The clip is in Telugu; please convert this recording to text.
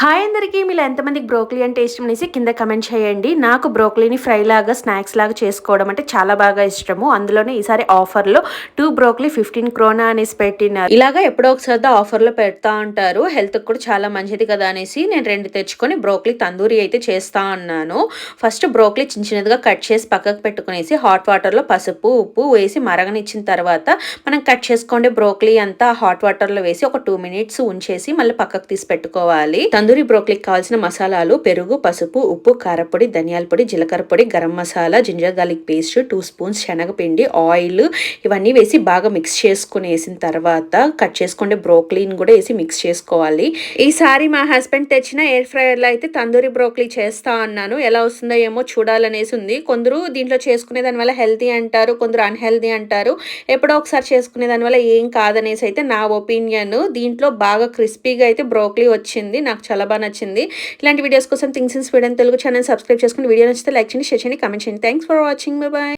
హాయ్ అందరికీ మీలో ఎంతమందికి బ్రోకలీ అంటే ఇష్టం అనేసి కింద కమెంట్ చేయండి. నాకు బ్రోకలీని ఫ్రై లాగా స్నాక్స్ లాగా చేసుకోవడం అంటే చాలా బాగా ఇష్టము. అందులోనే ఈసారి ఆఫర్లో 2 బ్రోకలీ 15 క్రోనా అనేసి పెట్టినారు. ఇలాగా ఎప్పుడో ఒకసారి ఆఫర్లో పెడతా ఉంటారు. హెల్త్కి కూడా చాలా మంచిది కదా అనేసి నేను 2 తెచ్చుకొని బ్రోకలీ తందూరి అయితే చేస్తా అన్నాను. ఫస్ట్ బ్రోకలీ చిన్న చిన్నదిగా కట్ చేసి పక్కకు పెట్టుకునేసి హాట్ వాటర్లో పసుపు ఉప్పు వేసి మరగనిచ్చిన తర్వాత మనం కట్ చేసుకోండి బ్రోకలీ అంతా హాట్ వాటర్లో వేసి ఒక 2 మినిట్స్ ఉంచేసి మళ్ళీ పక్కకు తీసి పెట్టుకోవాలి. తందూరి బ్రోకలీకి కావాల్సిన మసాలాలు పెరుగు పసుపు ఉప్పు కారపొడి ధనియాల పొడి జీలకర్ర పొడి garam masala ginger garlic paste 2 spoons శనగపిండి ఆయిల్ ఇవన్నీ వేసి బాగా మిక్స్ చేసుకుని వేసిన తర్వాత కట్ చేసుకుంటే బ్రోకలీని కూడా వేసి మిక్స్ చేసుకోవాలి. ఈసారి మా హస్బెండ్ తెచ్చిన ఎయిర్ ఫ్రైయర్లో అయితే తందూరి బ్రోకలీ చేస్తా అన్నాను. ఎలా వస్తుందో ఏమో చూడాలనేసి ఉంది. కొందరు దీంట్లో చేసుకునే దానివల్ల హెల్తీ అంటారు, కొందరు అన్హెల్తీ అంటారు. ఎప్పుడో ఒకసారి చేసుకునే దానివల్ల ఏం కాదనేసి అయితే నా ఒపీనియన్. దీంట్లో బాగా క్రిస్పీగా అయితే బ్రోకలీ వచ్చింది. నాకు చాలా బాగా నచ్చింది. ఇలాంటి వీడియోస్ కోసం things in Sweden Telugu channel subscribe చేసుకుని వీడియో నచ్చితే లైక్ చేయండి, షేర్ చేయండి, కామెంట్ చేయండి. Thanks for watching. By by.